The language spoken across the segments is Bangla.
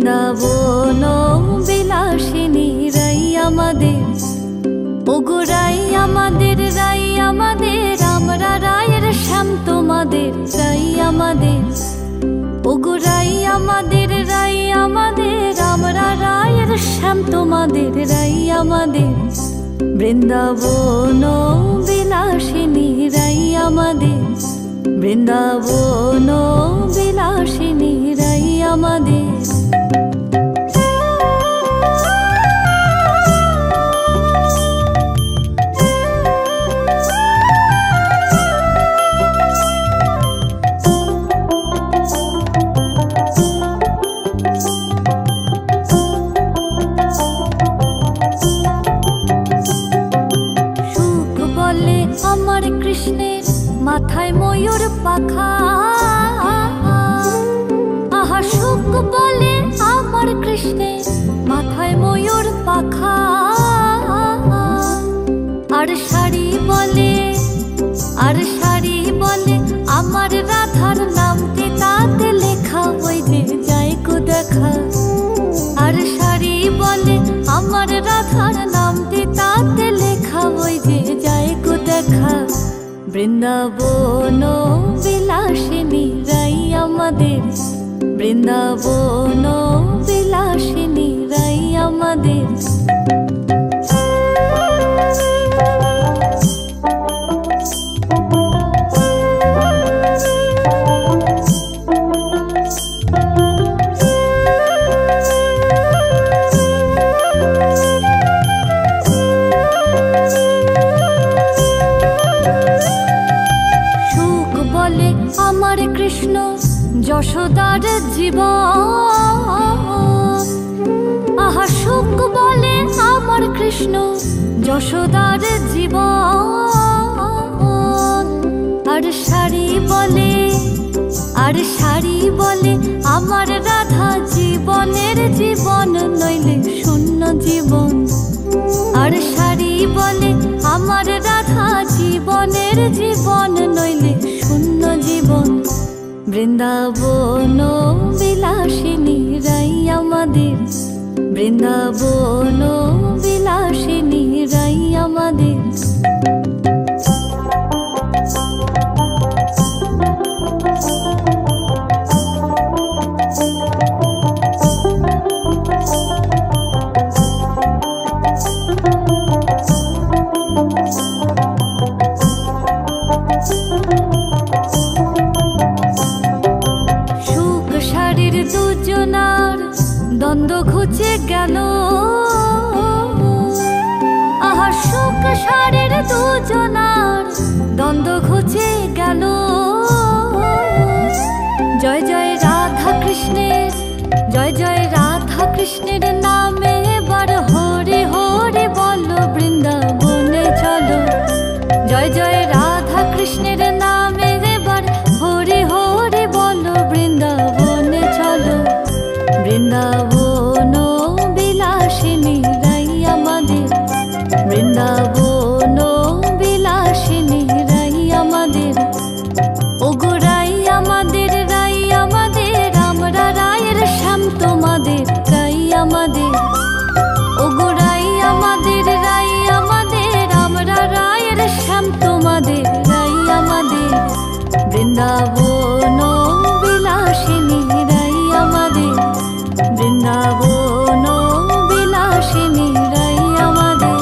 বৃন্দাবন বিলাসিনী রাই আমাদের, ওগো রাই আমাদের, রাই আমাদের, আমরা রায়ের শ্যাম তোমাদের, রাই আমাদের, ওগো রাই আমাদের, রাই আমাদের, আমরা রায়ের শ্যাম তোমাদের, রাই আমাদের। বৃন্দাবন বিলাসিনী রাই আমাদের, বৃন্দাবন বিলাসিনী রাই আমাদের। আমার কৃষ্ণের মাথায় ময়ূর পাখা, আহা সুখ বলে আমার কৃষ্ণের মাথায় ময়ূর পাখা। আর শাড়ি বলে, আর শাড়ি বলে আমার রাধার নামটি তাতে লেখা, ওই যে যাই গো দেখা। আর শাড়ি বলে আমার রাধার নামটি তাতে লেখা, ওই যে যাই গো দেখা। বৃন্দাবন বিলাসিনী রাই আমাদের, বৃন্দাবন বিলাসিনী রাই আমাদের। আমার কৃষ্ণ যশোদার জীবন, আহা সুখ বলে আমার কৃষ্ণ যশোদার জীবন। আর শাড়ি বলে, আর শাড়ি বলে আমার রাধা জীবনের জীবন, নইলে শূন্য জীবন। আর শাড়ি বলে আমার রাধা জীবনের জীবন, নইলে শূন্য জীবন। বৃন্দাবন বিলাসিনী রাই আমাদের, বৃন্দাবন বিলাসিনী রাই আমাদের। দুজনার দ্বন্দ্ব ঘুচে গেল, আহা সুখ সারের দুজনার দ্বন্দ্ব ঘুচে গেল। জয় জয় রাধা কৃষ্ণের, জয় জয় রাধা কৃষ্ণের নামে এবার হরে হরে বলো, বৃন্দাবনে চলো। জয় জয় রাধা কৃষ্ণের নামে এবার হরে হরে বলো, বৃন্দাবনে চলো। বৃন্দাবন বিলাসিনী রাই আমাদের, বৃন্দাবন বিলাসিনী রাই আমাদের, ওগো রাই আমাদের, রাই আমাদের, আমরা রায়ের শ্যাম তোমাদের, রাই আমাদের, ওগো রাই আমাদের, রাই আমাদের, আমরা রায়ের শ্যাম তোমাদের, রাই আমাদের। বৃন্দাবন বিলাসিনী রাই আমাদের, বৃন্দাবন বিলাসিনী রাই আমাদের।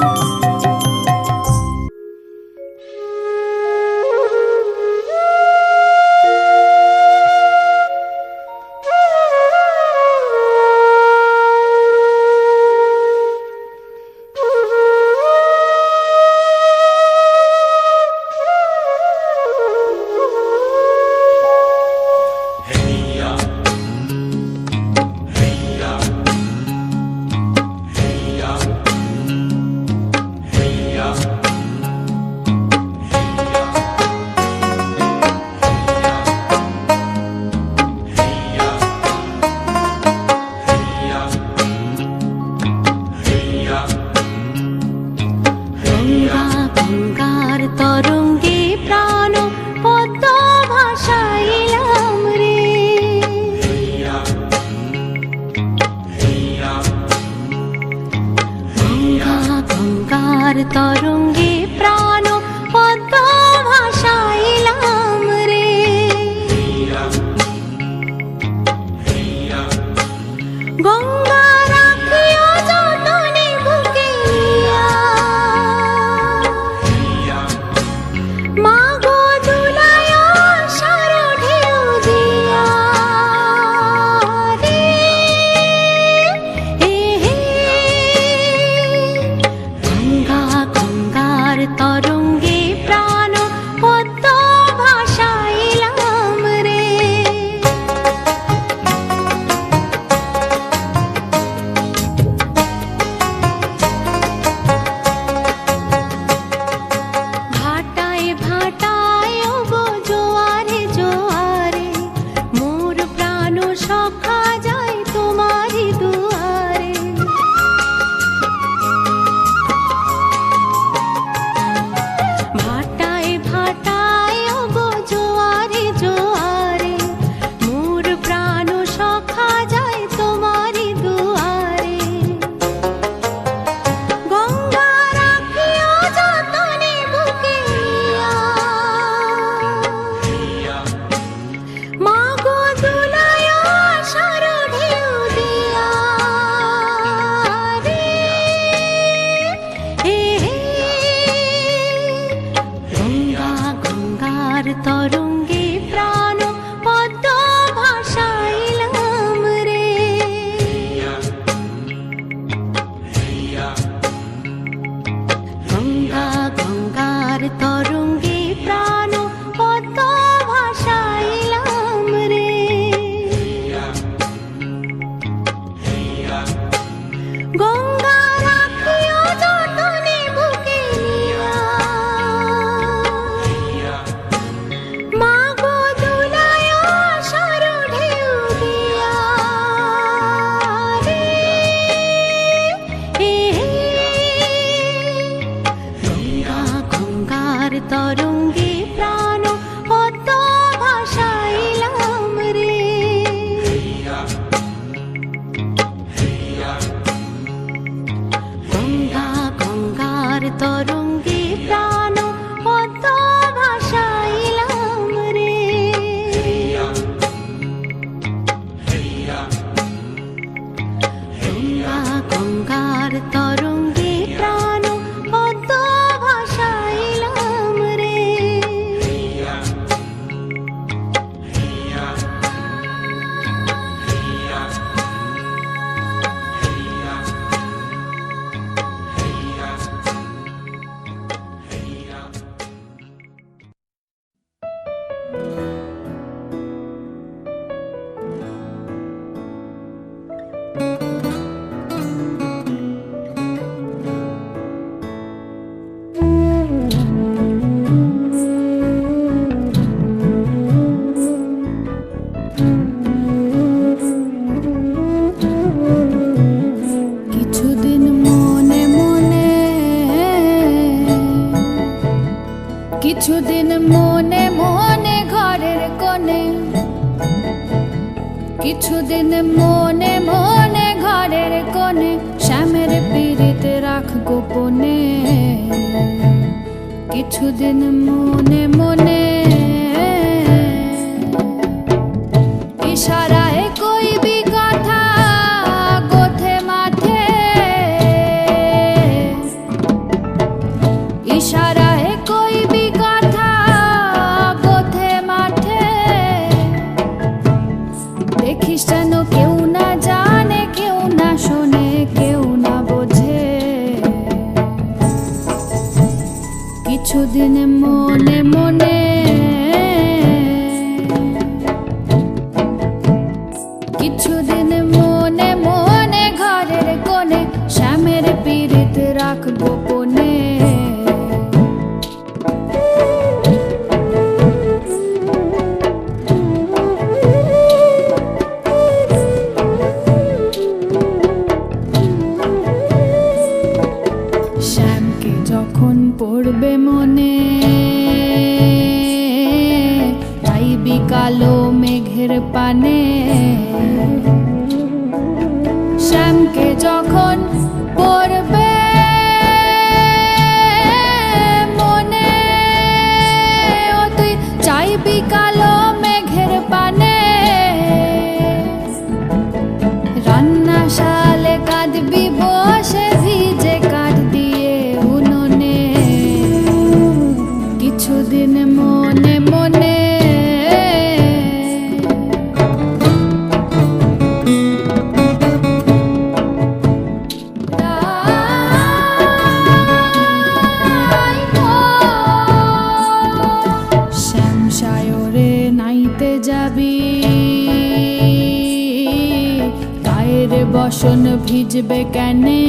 তরঙ্গে প্রাণ পদ্ম ভাসাইলাম রে। গঙ্গা রাখিও যতনে বুকে নিয়া, মা গো দুলায় সার ঢেউ দিয়া রে। গঙ্গা গঙ্গার তরঙ্গে প্রাণ পদ্ম ভাসাইলাম রে। ভাটায় ভাটায় ওগো জোয়ারে জোয়ারে, মোর প্রাণ সখা যায় তোমারি দুয়ারে। ভাটায় ভাটায় ওগো জোয়ারে জোয়ারে, মোর প্রাণ সখা যায় তোমারি দুয়ারে। গঙ্গা রাখিও যতনে বুকে নিয়া, মা গো দুলায় সার ঢেউ দিয়া রে। গঙ্গা গঙ্গার তরঙ্গে প্রাণ পদ্ম ভাসাইলাম রে। গঙ্গা গঙ্গার তরঙ্গে প্রাণ পদ্ম ভাসাইলাম রে। গঙ্গা রাখিও যতনে বুকে নিয়া, মা গো দুলায় সার ঢেউ দিয়া রে। গঙ্গা গঙ্গার তরঙ্গে প্রাণ পদ্ম ভাসাইলাম রে। গঙ্গা গঙ্গার তরঙ্গে প্রাণ পদ্ম ভাসাইলাম রে। গঙ্গা গঙ্গার তরঙ্গে প্রাণ পদ্ম ভাসাইলাম রে। কিছুদিন মনে মনে, কিছুদিন মনে মনে ঘরের কোণে, কিছুদিন মনে মনে ঘরের কোণে, শ্যামের পীড়িত রাখ গোপনে। কিছুদিন মনে মনে ইশারায় কইবি কথা গোথে মাঠে, ইশারায় কইবি কথা গোথে মাঠে। দেখিস যেন কেউ না জানে, কেউ না শোনে, কেউ না বোঝে। কিছুদিন মনে মনে, কিছুদিন মনে মনে ঘরের কোণে, শ্যামের পীড়িত রাখ গোপনে। শ্যামকে যখন পড়বে মনে, চাইবি কালো মেঘের পানে। শ্যামকে যখন পড়বে থাকি কালো মেঘের পানে, রান্না শালে কাঁদবি বসে ভিজে কাঠ দিয়ে উনুনে, কিছুদিন মনে মনে শ্যামসায়রে নাইতে যাবি, গায়ের বসন ভিজবে কেনে।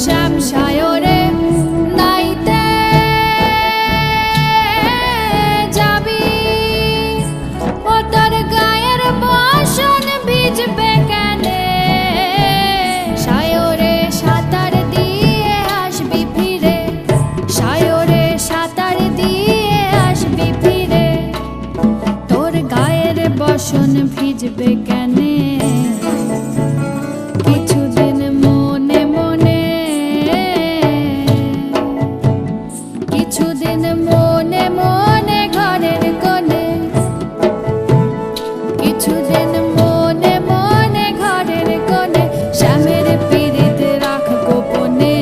শ্যামসায়রে নাইতে যাবি, ও তোর গায়ের বসন ভিজবে কেনে। সায়রে সাঁতার দিয়ে আসবি ফিরে, সায়রে সাঁতার দিয়ে আসবি ফিরে, তোর গায়ের বসন ভিজবে কেনে। কিছুদিন মনে মনে, কিছুদিন মনে মনে ঘরের কোণে, কিছুদিন মনে মনে ঘরের কোণে, শ্যামের পীড়িত রাখ গোপনে।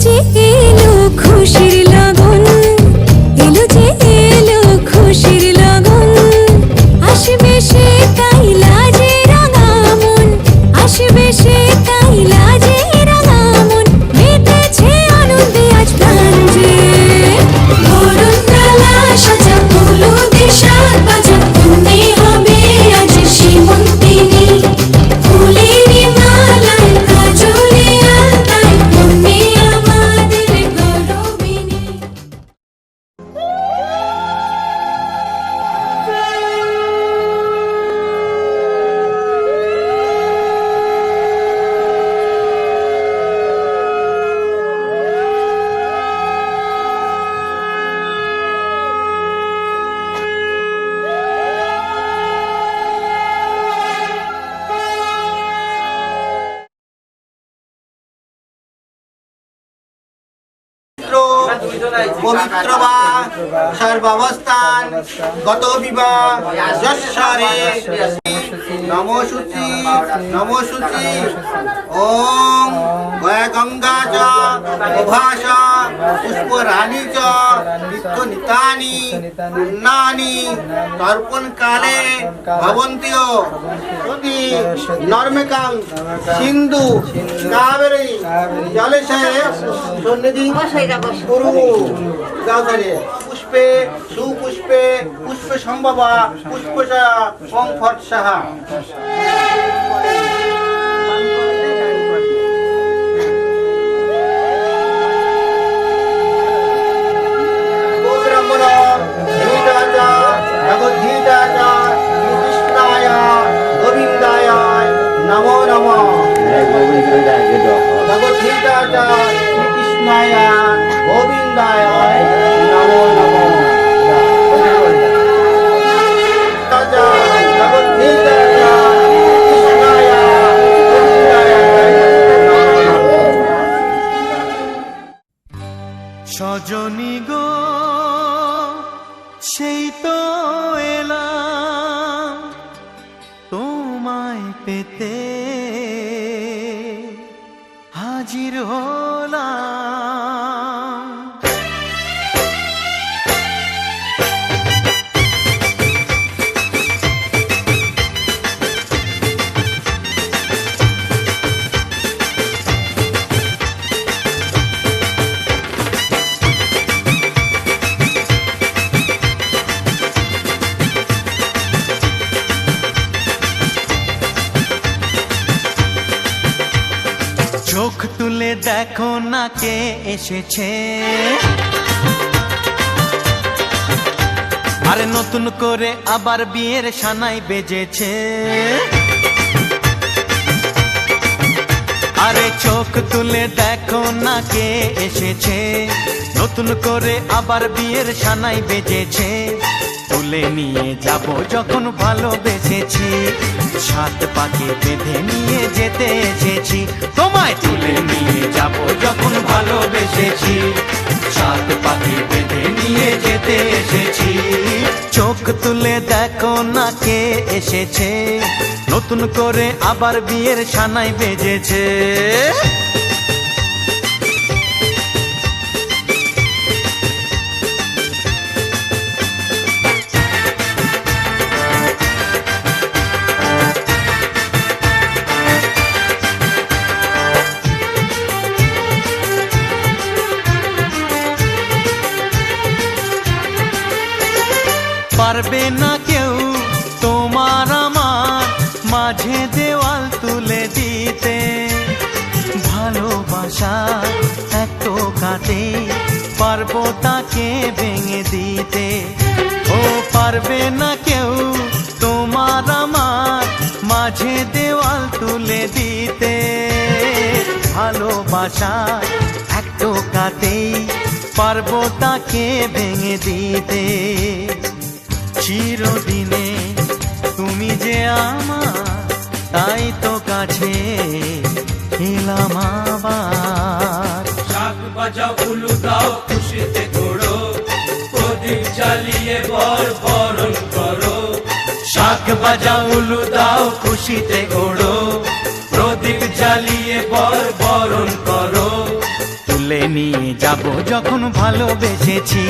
যে এলো খুশি। পবিত্র বা সর্বাবস্থান গত বিবাহ যশ্বরে নমশুচি নমশুচি ওম গঙ্গা চ উভাস পুষ্পরাণী চ নিত্যানি পুণ্যানি তর্পণ কালে ভবন্তিও যদি নর্মেকাং সিন্ধু কাবেরী জলেশয়ে সন্নিধি গুরু গাছারে পুষ্পে সুপুষ্পে পুষ্পে সম্ভবা পুষ্পসা ওং ফট সাহা গোবিন্দায় নমো নমঃ ভগবদ্গীতা শ্রীকৃষ্ণায় গোবিন্দায় নমো নমঃ সজনী গো সেই তো এলাম তোমায় পেতে হাজির হলাম চোখ তুলে দেখো না কে এসেছে আরে নতুন করে আবার বিয়ের সানাই বেজেছে আরে চোখ তুলে দেখো না কে এসেছে নতুন করে আবার বিয়ের সানাই বেজেছে তুলে নিয়ে যাব যখন ভালোবেসেছি সাত পাকে বেঁধে নিয়ে যেতে এসেছি তোমায় তুলে নিয়ে যাব যখন ভালোবেসেছি সাত পাকে বেঁধে নিয়ে যেতে এসেছি চোখ তুলে দেখো না কে এসেছে নতুন করে আবার বিয়ের সানাই বেজেছে পারবে না কেউ তোমার আমার মাঝে দেওয়াল তুলে দিতে ভালোবাসা এত কাটে পারবো তাকে ভেঙে দিতে ও পারবে না কেউ তোমার আমার মাঝে দেওয়াল তুলে দিতে ভালোবাসা এত কাটে পারবো তাকে ভেঙে দিতে চিরদিনে তুমি যে আমার তাই তো কাছে এলাম আবার শাক বাজাও উলু দাও খুশিতে ঘোড়ো প্রদীপ জ্বালিয়ে বরণ করো শাক বাজাও উলু দাও খুশিতে ঘোড়ো প্রদীপ জ্বালিয়ে বরণ করো তুলে নিয়ে যাব যখন ভালোবেসেছি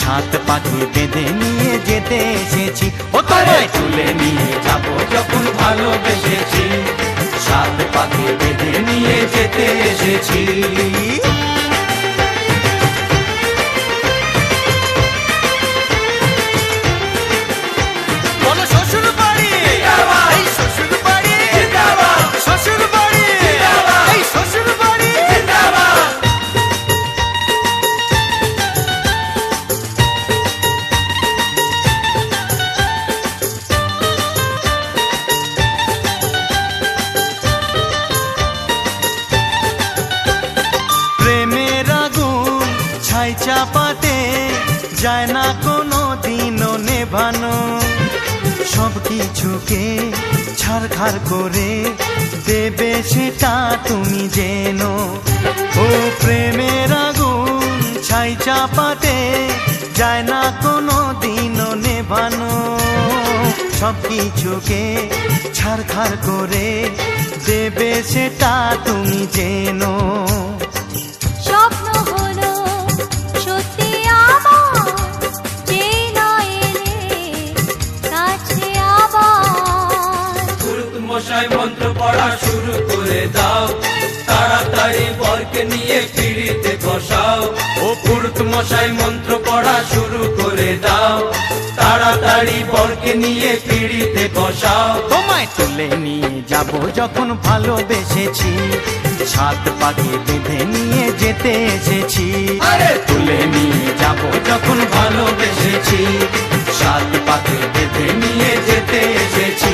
সাত পাখি বেঁধে নিয়ে যেতে এসেছি ও তোমায় তুলে নিয়ে যাব যখন ভালোবেসেছি সাত পাখি বেঁধে নিয়ে যেতে এসেছি বলো শ্বশুর বাড়ি এই শ্বশুর বাড়ি শ্বশুর বাড়ি এই শ্বশুর বাড়ি প্রেমের আগুন ছাই চাপাতে যায় না কোনো দিনও নেভানো সব কিছুকে ছাড়খাড় করে দেবে সেটা তুমি জেনো ও প্রেমের আগুন ছাই সব কিছুকে ছাড়খাড় করে দেবে সেটা তুমি জেনো। স্বপ্ন হলো সত্যি আমার, যেই না এলে কাছে আবার। পুরুত মশাই মন্ত্র পড়া শুরু করে দাও, তাড়াতাড়ি বরকে নিয়ে পিড়িতে বসাও। ও পুরুত মশাই মন্ত্র পড়া শুরু করে দাও, তাড়াতাড়ি বরকে নিয়ে পিড়িতে বসাও। তোমায় তুলে নিয়ে যাব যখন ভালোবেসেছি, সাত পাকে বেঁধে নিয়ে যেতে এসেছি। আরে তুলে নিয়ে যাব যখন ভালোবেসেছি, সাত পাকে বেঁধে নিয়ে যেতে এসেছি।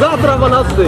যাত্রা বানাচ্ছে।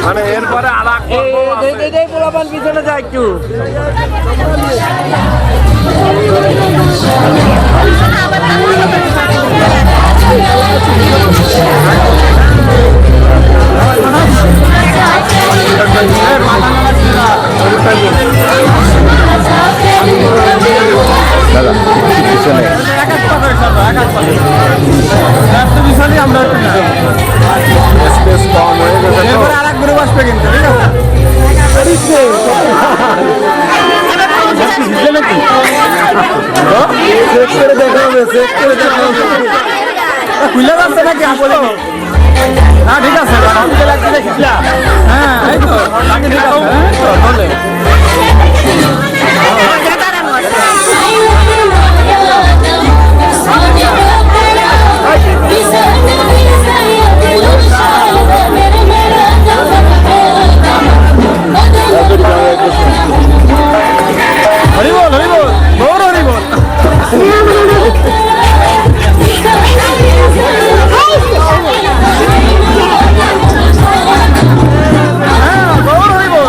মানে এরপরে আলাক পোলাপান পিছনে যায় একটু আমরা স্পেস কম হয়ে গেছে, এরপরে আরেক গ্রুপ আসবে কিন্তু ঠিক আছে। চেক করে দেখা হবে, চেক করে দেখা হবে। খুলে যাচ্ছে নাকি আসলে? না ঠিক আছে, হ্যাঁ এই তো ঠিক আছে। হরিবল হরিবল গৌর হরিবল। হ্যাঁ গৌর হরিবল।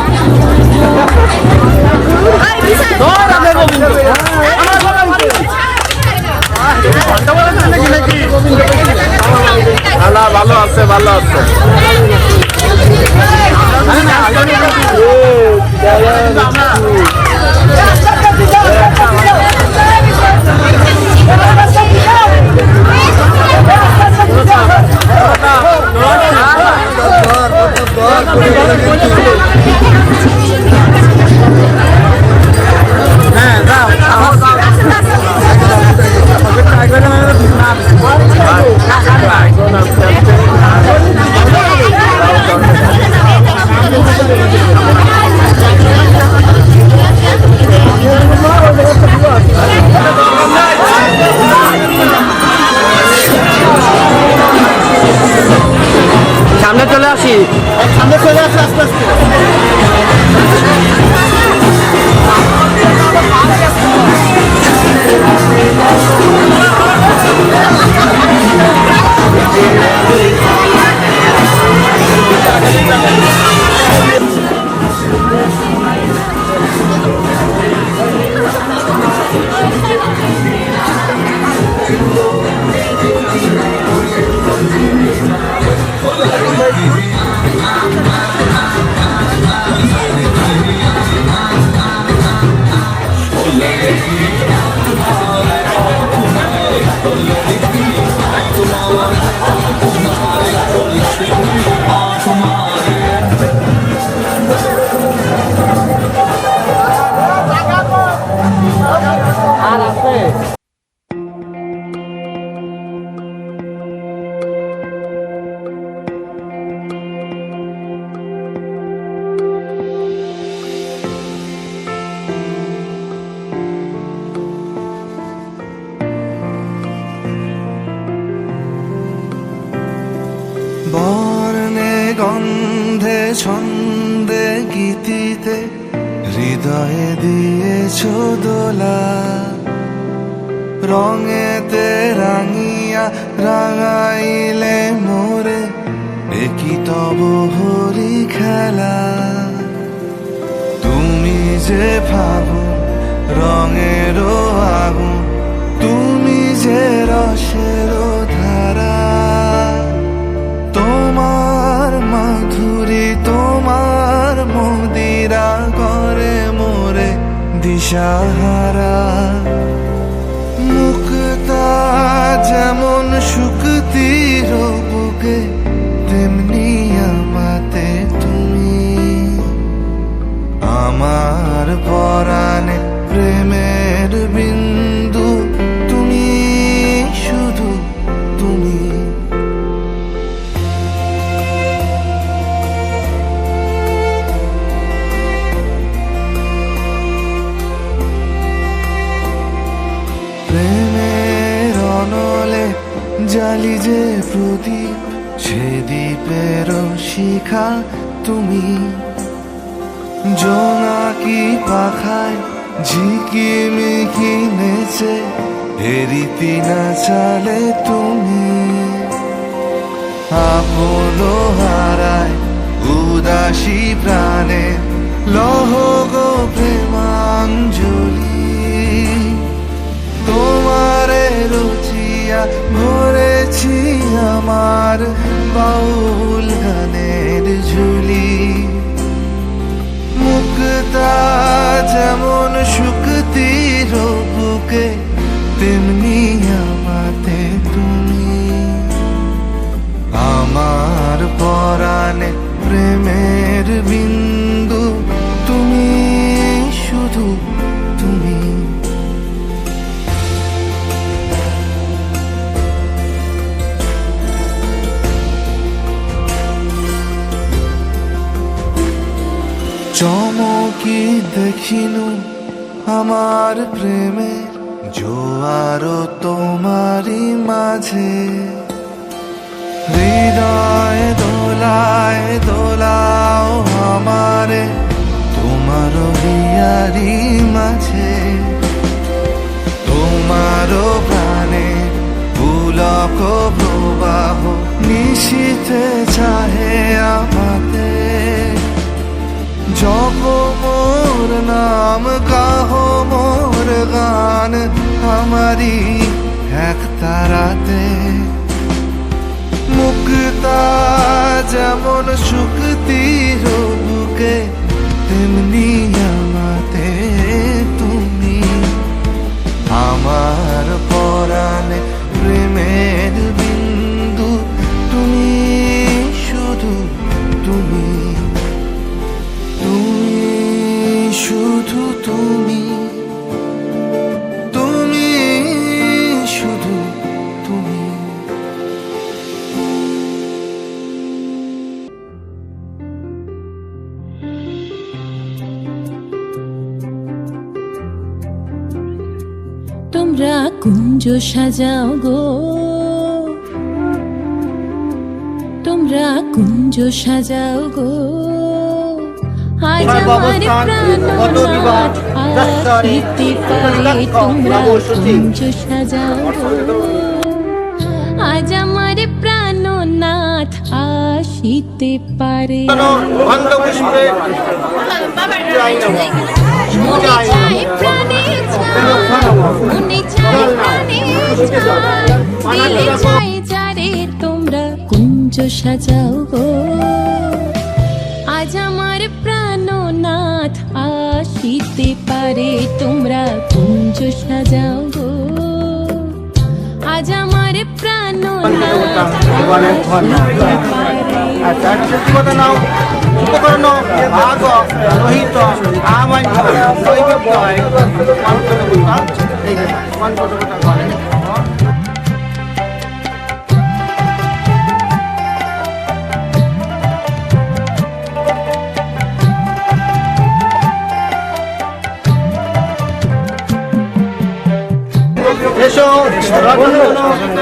গন্ধে ছন্দে গীতিতে হৃদয়ে দিয়েছ দোলা, রঙেতে রাঙিয়া রাঙাইলে মোরে একই তব হরি খেলা। তুমি যে ফাগুন রঙেরও আগুন, তুমি যে রসেরও ধারা, তোমার মাধুরী তোমার মদিরা করে মোরে দিশাহারা। মুক্তা যেমন শুকতির বুকে, তেমনি আমাতে তুমি। আমার পরাণে প্রেমের বিন্দু, তুমি শুধু তুমি। প্রেমের অনলে জালি যে প্রদীপ, সে দ্বীপের শিখা তুমি। জোনাকি পাখায় ঝিকিমিকি নেচে হেরিতি না চালে তুমি। আপন হারায় উদাসী প্রাণে লহ গো প্রেমাঞ্জলি। তোমারে রুচিয়া ভরেছি আমার বাউল গানের ঝুলি। মুক্তা যেমন শুকতির বুকে, তেমনি আমাতে তুমি। আমার পরাণে প্রেমের বিন্দু, তুমি শুধু তুমি। চমকি দেখিনু আমার প্রেমের জোয়ার তোমারই মাঝে। হৃদয় দোলায় দোলাও আমারে তোমার হিয়ারি মাঝে। তোমার প্রাণে পুলক প্রবাহ নিশীথে চাহে আমাতে। জপ মোর নাম গাহ মোর গান আমারি এক তারাতে। মুক্তা যেমন শুকতির বুকে, তেমনি আমাতে তুমি। আমার পরাণে প্রেমের বিন্দু, তুমি শুধু তুমি। তুমি শুধু তুমি, তুমি শুধু তুমি। তোমরা কুঞ্জ সাজাও গো, তোমরা কুঞ্জ সাজাও গো। আজ আমার প্রাণনাথ আসিতে পারে, তোমরা কুঞ্জ সাজাও গো। আজ আমার প্রাণনাথ আসিতে পারে। মনে চায় প্রাণে চায়, মনে চায় প্রাণে চায়, দিলে চায় যারে তোমরা কুঞ্জ সাজাও গো। আজ আমার প্রাণনাথ আসিতে পারে, তোমরা কুঞ্জ সাজাও গো। আজ আমার প্রাণনাথ আসিতে পারে। নাও উপকরণ ভাগ রহিত আমান্য নৈবেদ্য এসো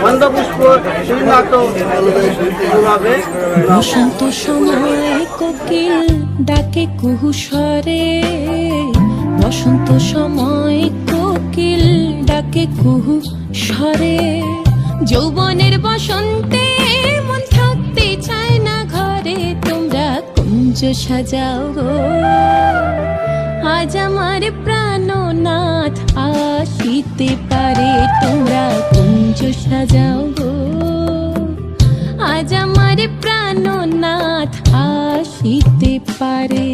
গন্ধপুষ্প শ্রীনাথ হবে। বসন্ত সময় কোকিল ডাকে কুহু স্বরে, বসন্ত সময় কোকিল ডাকে কুহু স্বরে। যৌবনের বসন্তে মন থাকতে চায় না ঘরে, তোমরা কুঞ্জ সাজাও গো। আজ আমার প্রাণনাথ আসিতে পারে, তোমরা কুঞ্জ সাজাও গো। আজ আমার প্রাণনাথ আসিতে পারে।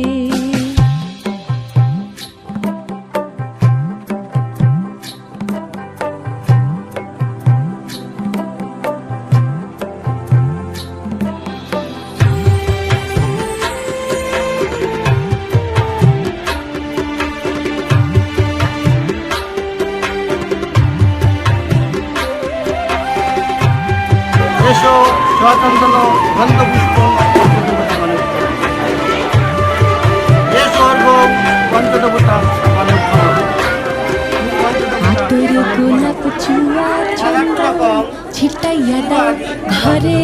এসো স্বতন্ত্র গন্ধপুষ্প এ স্বর্গ পঞ্চদেবতা আতর গোলাপ চুয়া চন্দন ছিটাইয়া দাও ঘরে,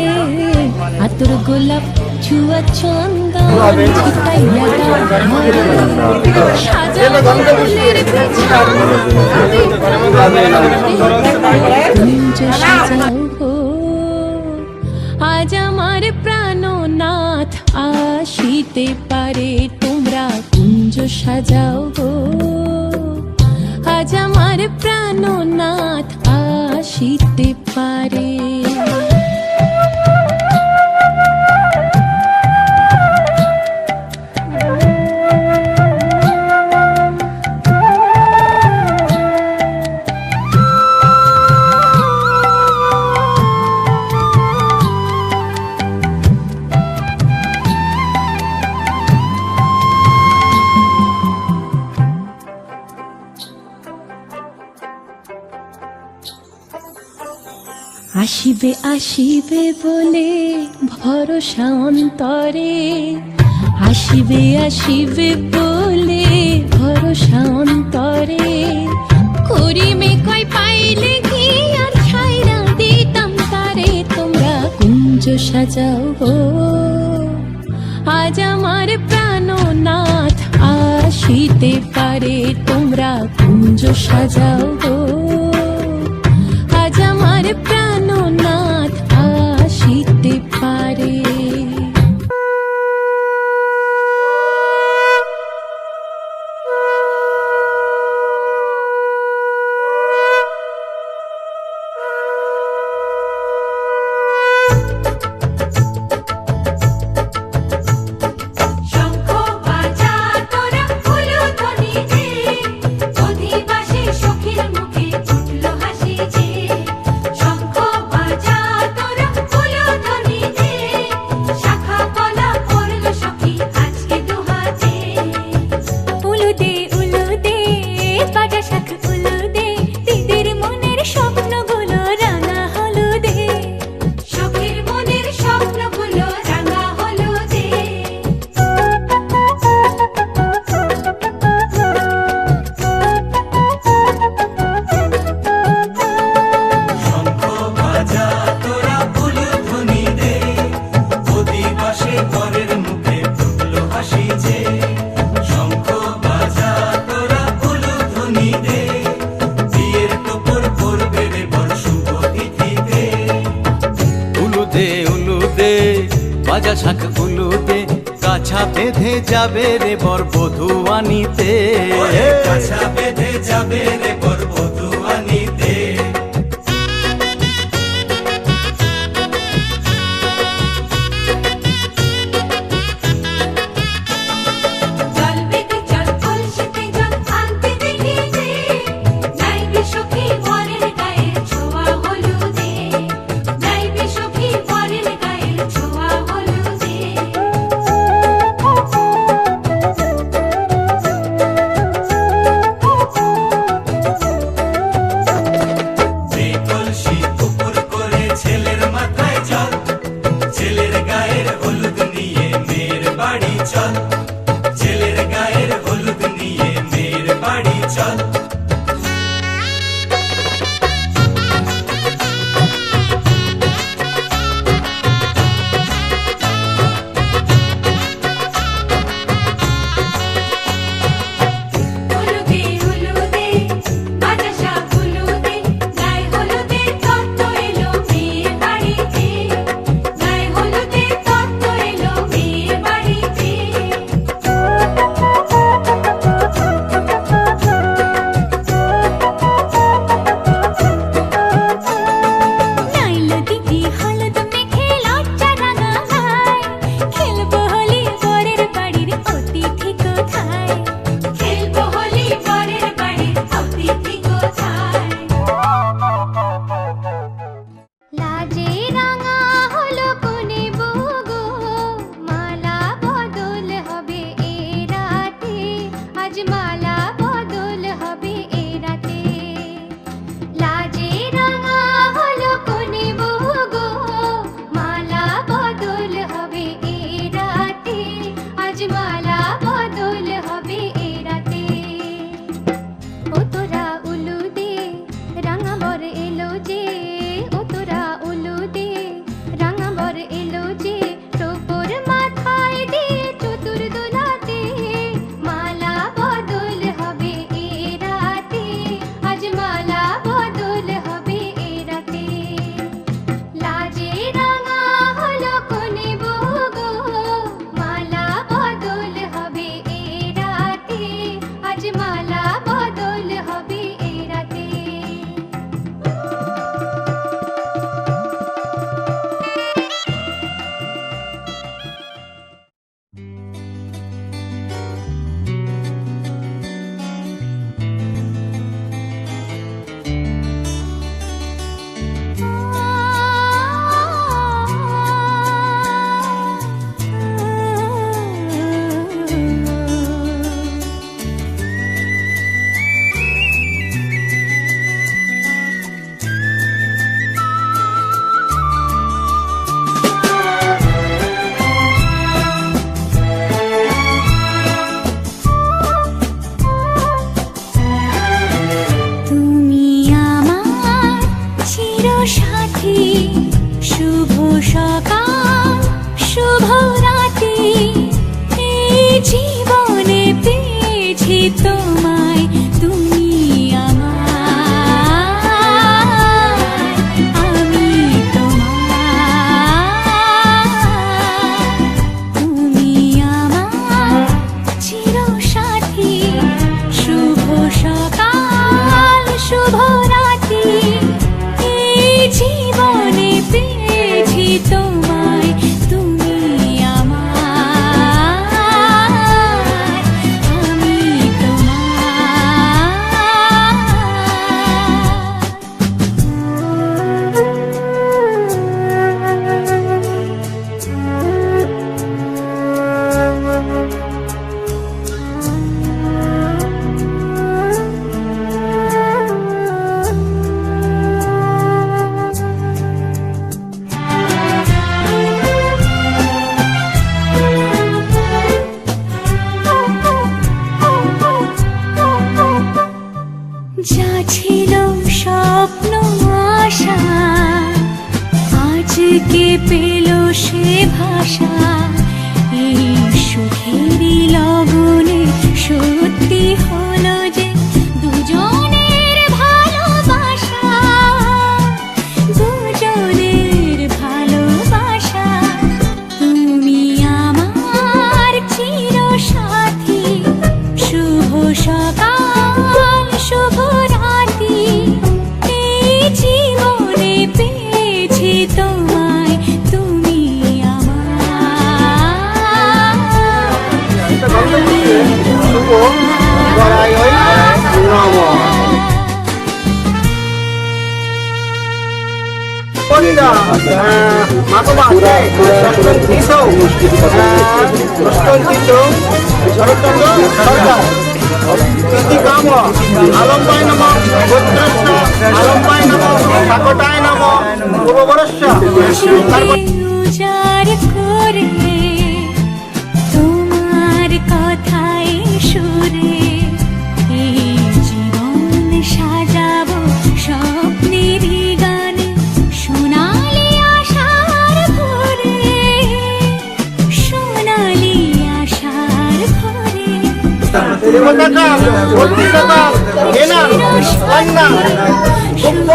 আতর গোলাপ চুয়া চন্দন ছিটাইয়া দাও ঘরে। সাজাও ফুলের কুঞ্জ সাজাও গো। আজ আমার প্রাণনাথ আসিতে পারে, তোমরা কুঞ্জ সাজাও গো। আজ আমার প্রাণনাথ আসিতে পারে। আসিবে আসিবে বলে ভরসা অন্তরে, আসিবে আসিবে বলে ভরসা অন্তরে। করিমে কয় পাইলে কি আর ছাইরা দিতাম তারে, তোমরা কুঞ্জ সাজাও গো। আজ আমার প্রাণনাথ আসিতে পারে, তোমরা কুঞ্জ সাজাও গো। আজ আমার প্রাণনাথ আসিতে পারে। শঙ্খ বাজা তোরা উলুধ্বনি দে, অধিবাসী সখীর মুখে ফুটলো হাসি যে। শঙ্খ বাজা তোরা উলুধ্বনি দে, শাখা পলা পড়লো সখী আজকে দুহাতে। উলু দে বাজা শাখ উলু দে, দিদির মনের স্বপ্নগুলো রাঙা হলুদে, সখীর মনের স্বপ্নগুলো রাঙা হলুদে। শঙ্খ বাজা তোরা উলুধ্বনি দে, অধিবাসী পরের মুখে ফুটলো হাসি যে। শঙ্খ বাজা তোরা উলুধ্বনি দে, বিয়ের টোপর পড়বে রে বর শুভ তিথিতে। উলু দে বাজা শাখ উলু দে, কাছা বেঁধে যাবে রে বর বধূ আনিতে। ওরে কাছা বেঁধে যাবে রে বর বধূ আনিতে। জল বেগে জল কলসিতে জল আনতে দেখি যে, যাইবে সখী বরের গায়ের ছোঁয়া হলুদে, যাইবে সখী বরের গায়ের ছোঁয়া হলুদে। আজ মালা বদল হবে এ রাতে। তুমি আমার চিরসাথী, শুভ সকাল শুভ রাতি, এই জীবনে পেয়েছি তোমায়, তুমি আমার, আমি তোমার। তুমি আমার চিরসাথী, শুভ সকাল শুভ রাতি, এই জীবনে পেয়েছি তোমায়, তুমি আমার, আমি যা ছিল স্বপ্ন আশা, আজকে পেল সে ভাষা, এই সুখেরই লগনে সত্যি হলো যে দুজনের ভালোবাসা, দুজনের ভালোবাসা। তুমি আমার চিরসাথী, শুভ সকাল শুভ রাতি, এই জীবনে পেয়েছি তোমায়, তুমি শুভ গড়াই ওই নম। মাতবা শরৎচন্দ্র সরকার ইতি কাম আলম্বায় নম, গোত্রস্য আলম্বায় নম, কাকটায় নম, পূর্ববরস্য। উজাড় করে তোমার কথায় সুরে, এই জীবন সাজাবো স্বপ্নের গানে, সোনালি আশার ভোরে, সোনালি আশার ভোরে। দেবতাকা বত্রিশতা হেনা কন্যা কুম্ভ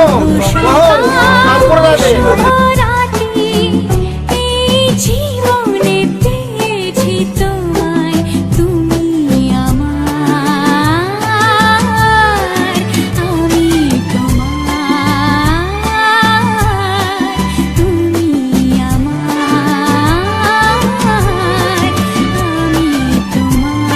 মহল সম্প্রদায়ে এই জীবনে পেয়েছি তোমায়, তুমি আমার, আমি তোমার, তুমি আমার, আমি তোমার।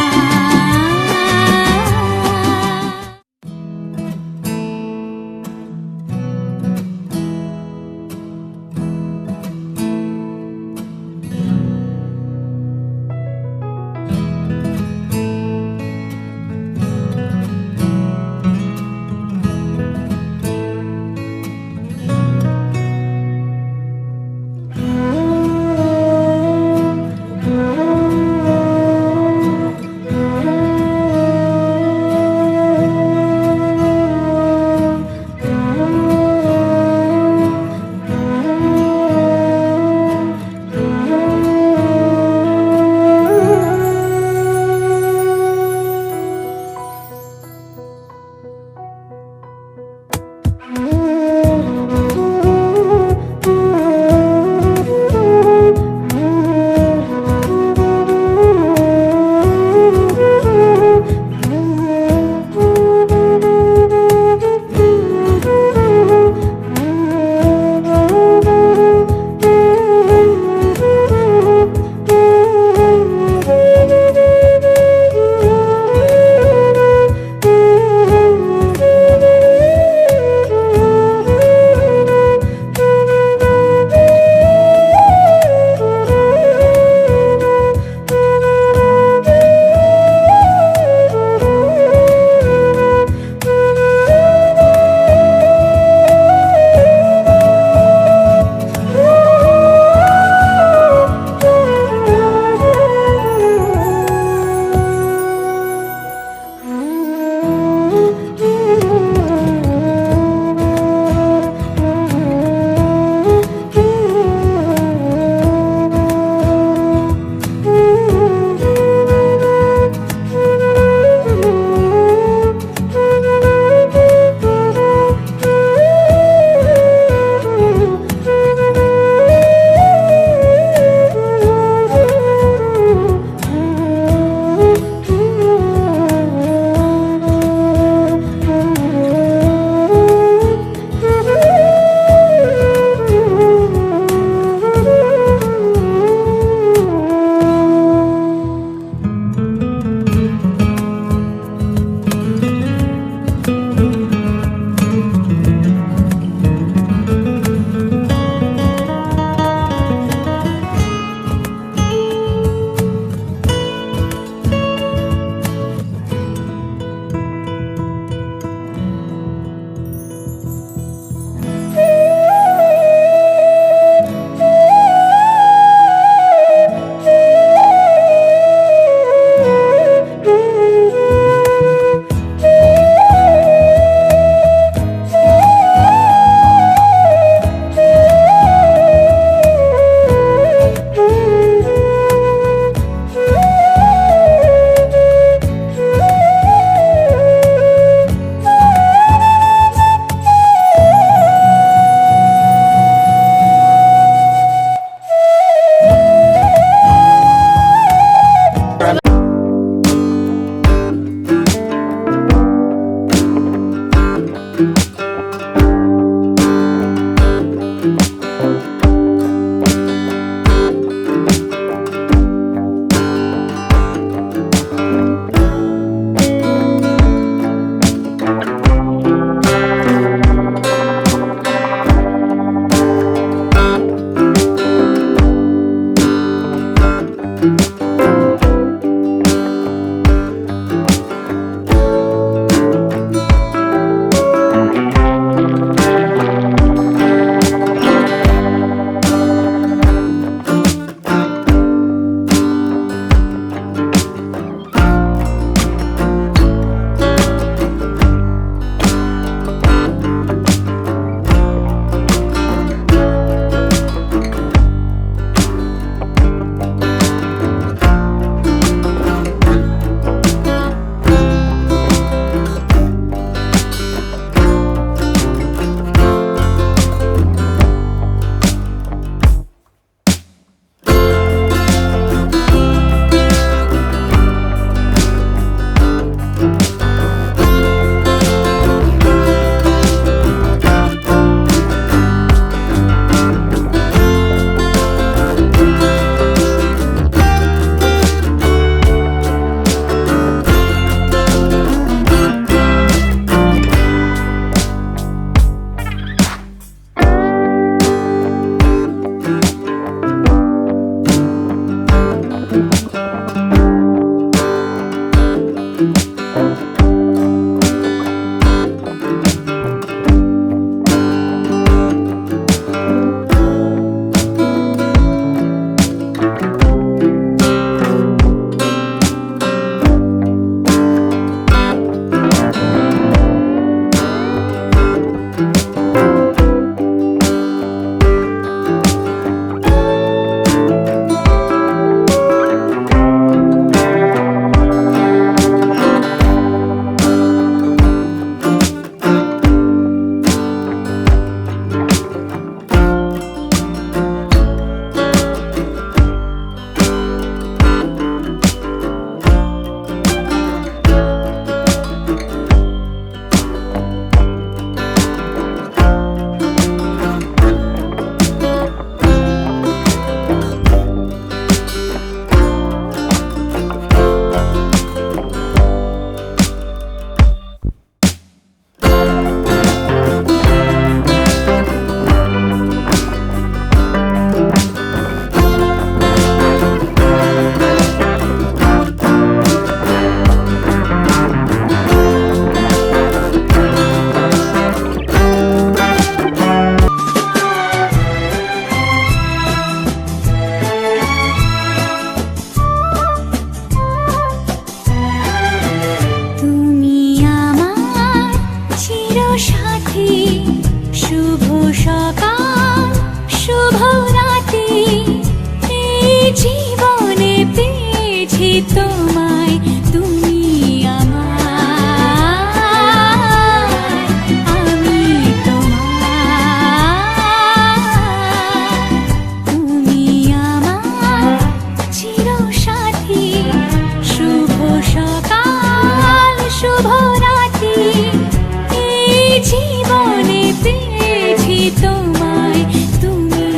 পেয়েছি তোমায়, তুমি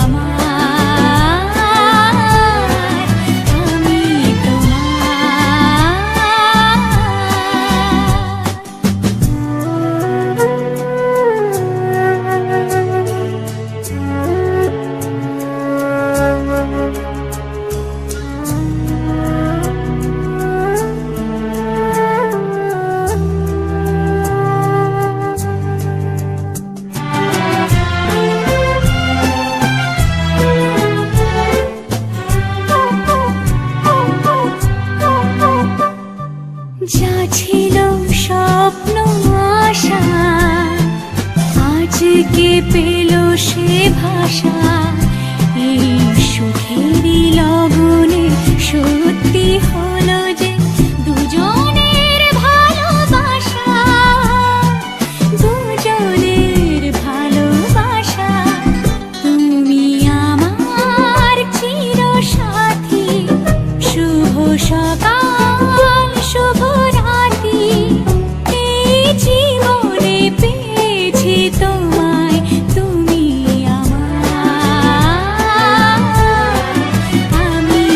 আমার, আমি যা ছিল স্বপ্ন আশা, আজকে পেল সে ভাষা। এই সুখেরই লগনে সত্যি হলো যে দুজনের ভালোবাসা, দুজনের ভালোবাসা। তুমি আমার চিরসাথী, শুভ সকাল শুভ রাতি, এই জীবনে পেয়েছি তোমায়, তুমি আমার, আমি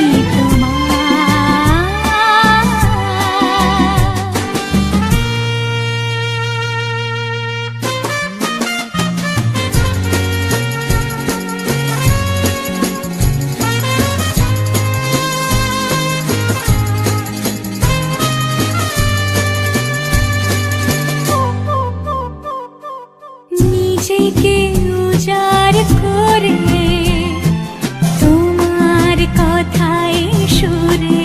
নিজেকে উজাড় করে তোমার কথায় সুরে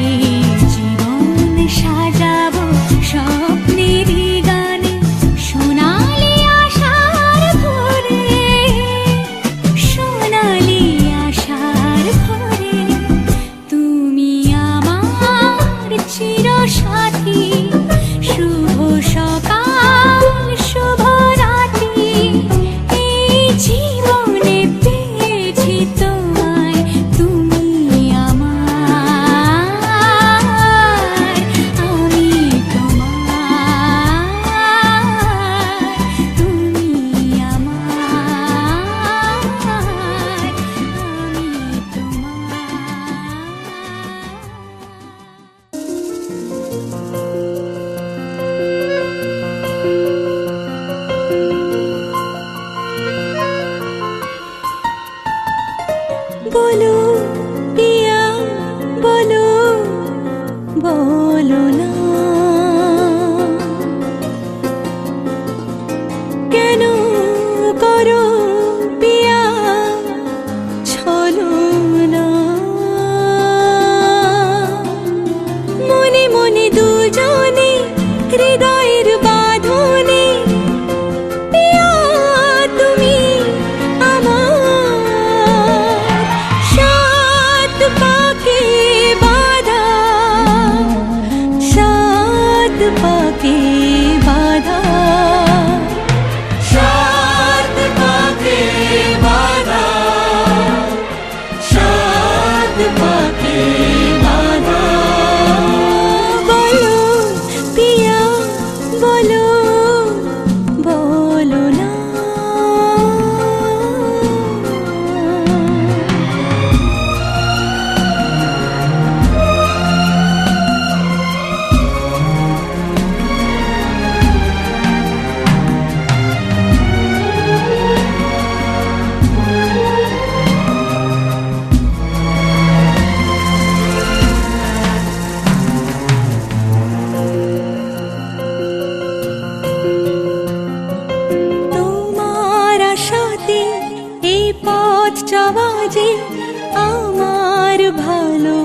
এই জীবন সাজাবো স্বপ্নেরই গানে, সোনালি আশার ভোরে, সোনালি আশার ভোরে। তুমি আমার চিরসাথী, শুভ সকাল শুভ রাতি, এই জীবনে পেয়েছি তোমায়, তুমি আমার, আমি তোমার, তুমি আমার, আমি বলো পিয়া বলো, বলো না কেন করো পিয়া ছলনা, মনে মনে দুজনে হৃদয়ের বাঁধনে, পিয়া তুমি আমার, সাত পাকে বাঁধা, সাত পাকে বাঁধা, সাত পাকে বাঁধা, সাত পাকে বাঁধা। বলো পিয়া বলো, বলো না তোমার আশাতে এই পথ চলা যে আমার ভালো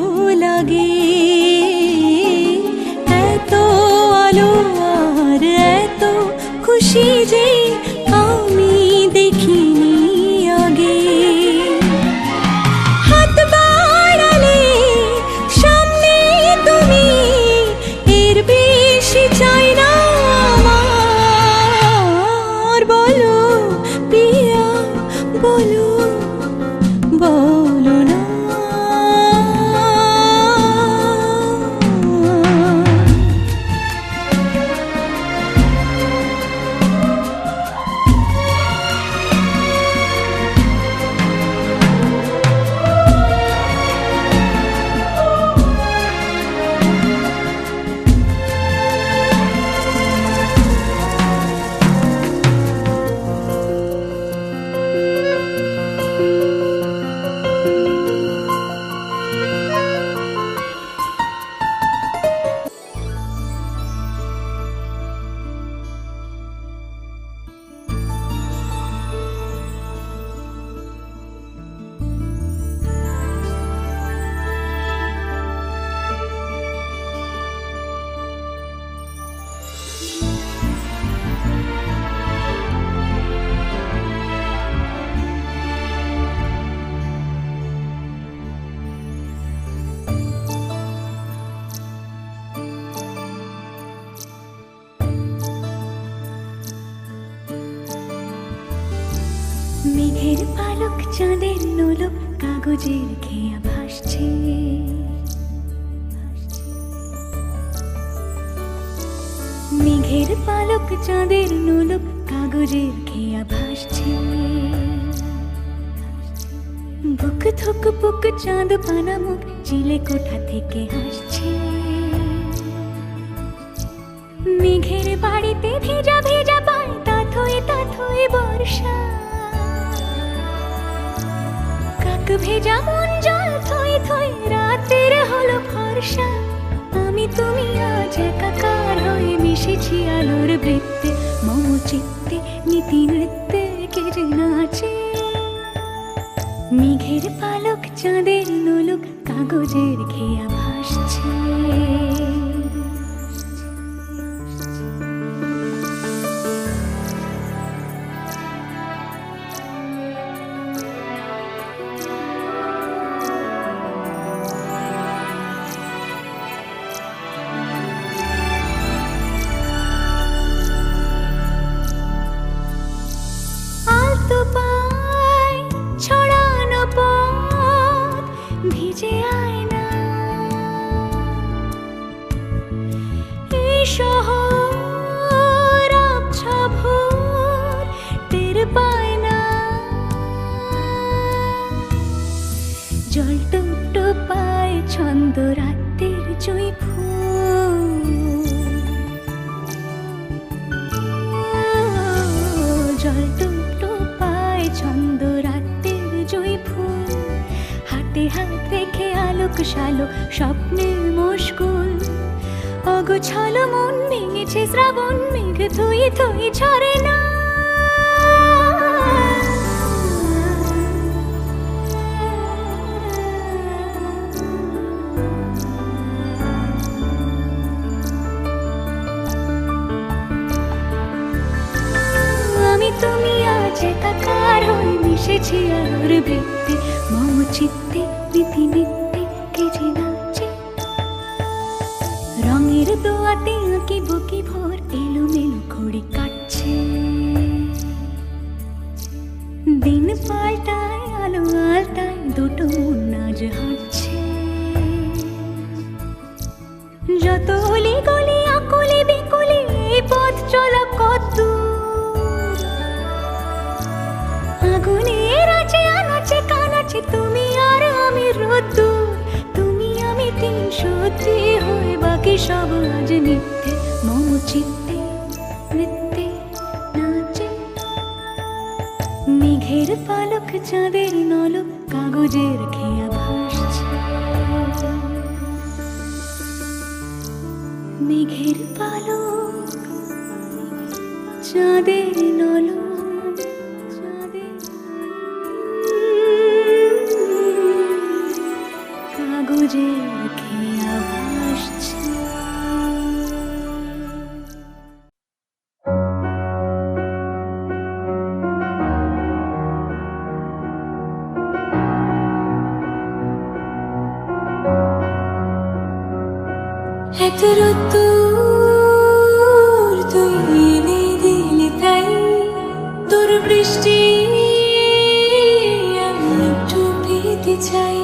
লাগে, এত আলো আর এত খুশি যে আমি দেখিনি আগে। হাত বাড়ালে সামনে তুমি, এর বেশি চাই না আমার। বলো পিয়া বলো, বলো না মেঘের পালক চাঁদের নোলক কাগজের খেয়া ভাসছে, মেঘের পালক চাঁদের নোলক কাগজের খেয়া ভাসছে। বুক থুক বুক চাঁদ পানা মুখ চিলে কোঠা থেকে হাসছে। মেঘের বাড়িতে ভেজা ভেজা পায় তাথই বর্ষা, কাক ভেজা মন জল থই থই রাতের হলো ফর্সা। আমি তুমি আজ একাকার হয়ে মিশেছি আলোর বৃত্তে, মম চিত্তে নীতি নৃত্যে কে যে নাচে। মেঘের পালক চাঁদের নোলক কাগজের খেয়া ভাসছে। আলতো পায় ছড়ানো পথ ভিজে আয়না, এই শহর আবছা ভোর টের পায় না। জল টুকটো পায় ছন্দ রাতের জুঁই ফুল, জল টুকটো পায় ছন্দ রাতের জুঁই ফুল। হাতে হাত রেখে আলোক শালো স্বপ্নের মশগুল, অগোছালো মন ভেঙেছে শ্রাবণ মেঘ থই থই ঝরে না। আমি তুমি আজ একাকার হয়ে মিশেছি আলোর বৃত্তে, মম চিত্তে নীতি নিত্যে কে যে নাচে। রঙের দোয়াতে আঁকি বুকি ভোর এলোমেলো ঘড়ি কাটছে। দিন পাল্টায় আলো আলতায় দুটো মন আজ হাঁটছে। যত অলি গলি আকুলি বিকুলি এই পথ চলা কত আগুনের আছে আনাচে কানাচে, তুমি আর আমি রোদ্দুর, তুমি আমি তিন সত্যি হয়ে বাকি সব আজ মিথ্যে, মম চিত্তে নৃত্যে নাচে। মেঘের পালক চাঁদের নলক কাগজের খেয়া ভাসছে। মেঘের পালক চাঁদের নলক কাগজের খেয়া ভাসছে। এত রোদ্দুর তুই এনে দিলি তাই, তোর বৃষ্টি আমি একটু পেতে চাই।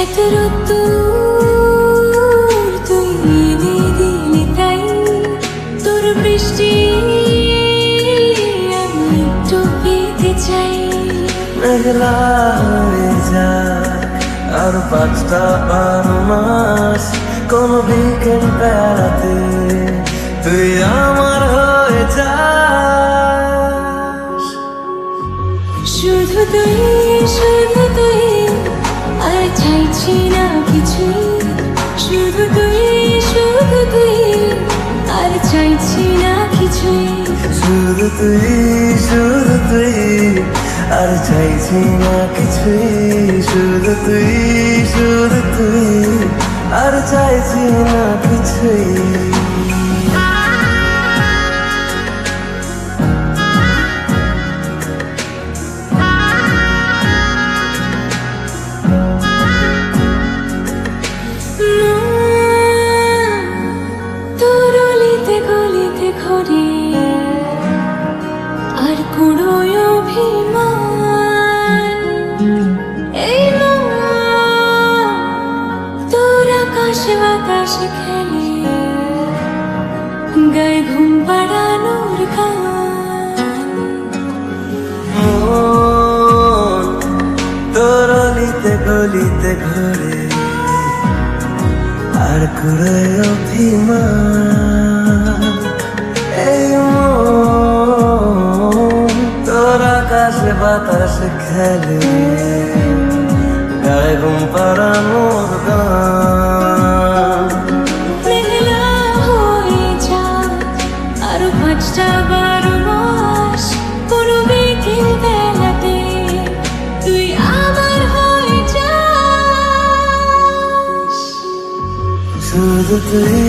এত রোদ্দুর তুই এনে দিলি তাই, তোর বৃষ্টি আমি একটু পেতে চাই। মেঘলা হয়ে যাক আর 5টা মাস, কোন বিকেল বেড়াতে তুই আমার হয়ে যাস। শুধু তুই আর চাইছি না কিছুই, শুধু তুই আর চাইছি না কিছুই। শুধু তুই আর চাইছি না কিছুই, শুধু তুই আর চাইছি না কিছুই। গলিতে গলিতে ঘুরে আর কুড়ায় অভিমান এই মন তোর আকাশে বাতাসে খেলে গায়ে ঘুম পাড়ানোর গান মেঘলা হয়ে যায় আরো 5টা 12 মাস কোনো বিকেল বেলাতে তুই আমার হয়ে যাস শুধু তুই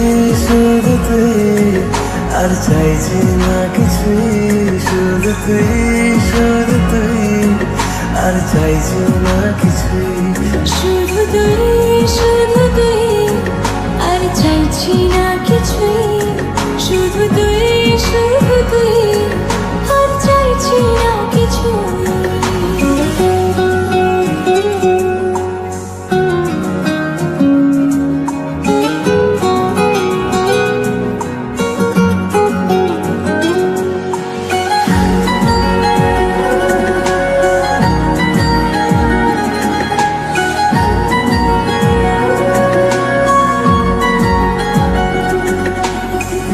আর চাইছি না কিছুই শুধু তুই আর চাইছি না কিছুই শুধু তুই আর চাইছি না কিছুই শুধু তুই আর চাইছি না কিছুই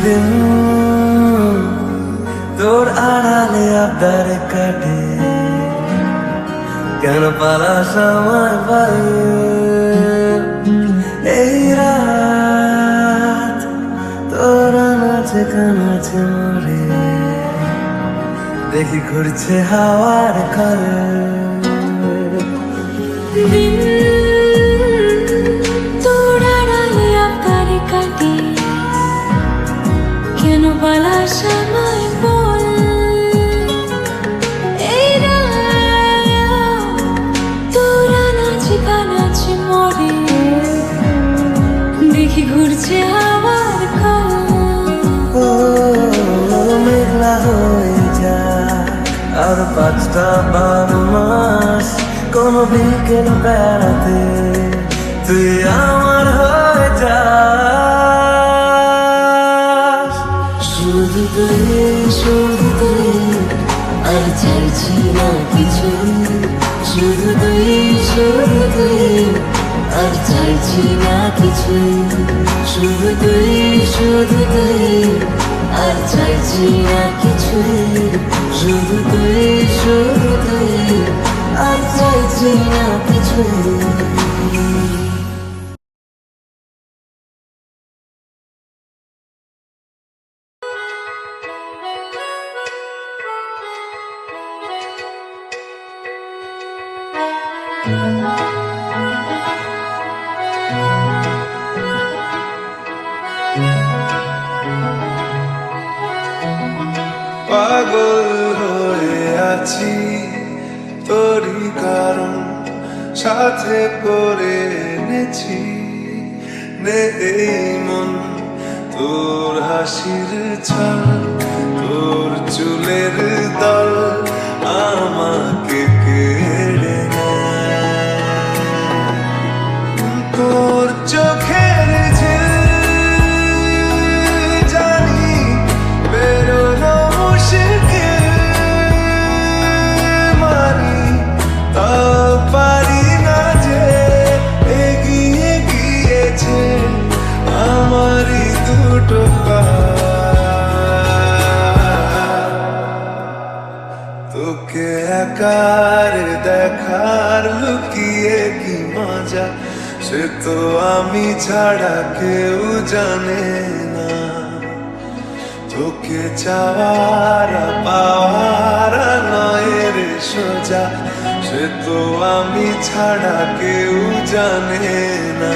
দিন তোর আড়ালে আবদার কাটে কেন পালাস আমার বাড়ি এই রাত তোর আনাচে কানাচে মরে দেখি ঘুরছে হাওয়ার কালে দিন তোর আড়ালে আবদার কাটে কেন পালাস আমায় বল এই রাত তোর আনাচে কানাচে মরে দেখি ঘুরছে হাওয়ার কাল ও মেঘলা হয়ে যায় আর 5টা 12 মাস কোনো বিকেল বেড়াতে তুই আমার হয়ে যাস শুধু তুই আর চাইছি না কিছু শুধু তুই আর চাইছি না কিছু শুধু তুই আর চাইছি না কিছু শুধু তুই আর চাইছি না কিছু পাগল হয়ে আছি তোরই কারণ সাথে করে এনেছি নে এই মন তোর হাসির ছল তোর চুলের দল আমাকে কেড়ে নেয় তোর চোখের ঝিল জানি বেরোনো মুশকিল মারি তাও পারি না যে এগিয়ে গিয়েছে আমারই দুটো পা তোকে একার দেখার লুকিয়ে কি মজা সে তো আমি ছাড়া কেউ জানে না তোকে চাওয়ার পাওয়ার নয় রে সোজা সে তো আমি ছাড়া কেউ জানে না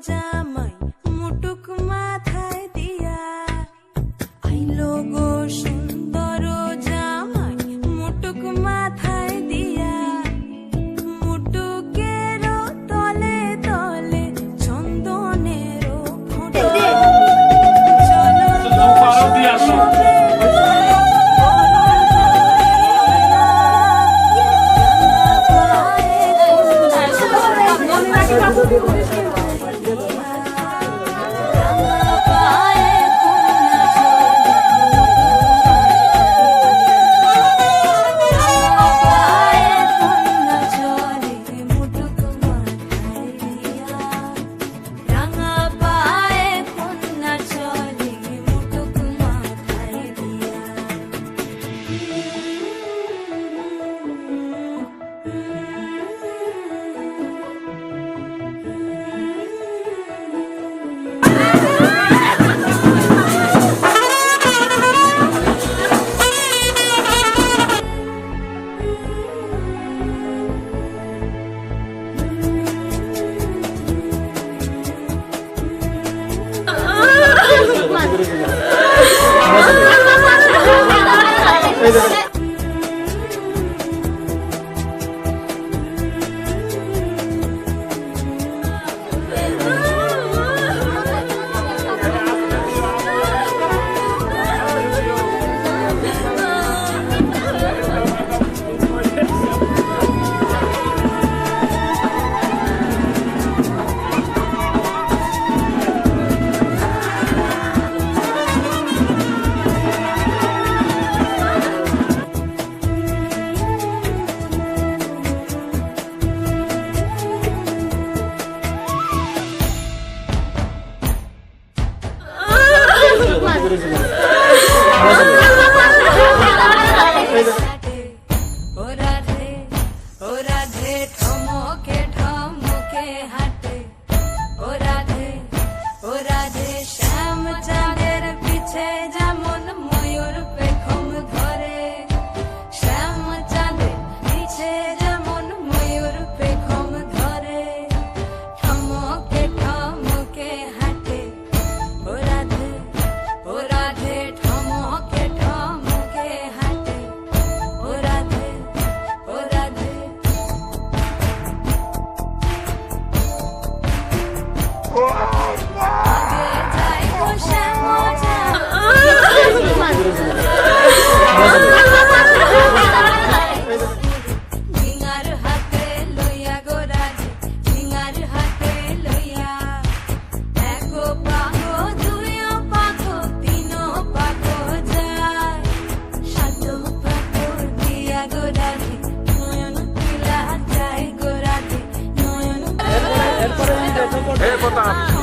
জামাই মুটুক মাথায় দিয়া আইলো গো সুন্দর জামাই মুটুক মাথায় দিয়া মুটুকের তলে তলে চন্দনের ফোঁটা চলো Hey, Potap.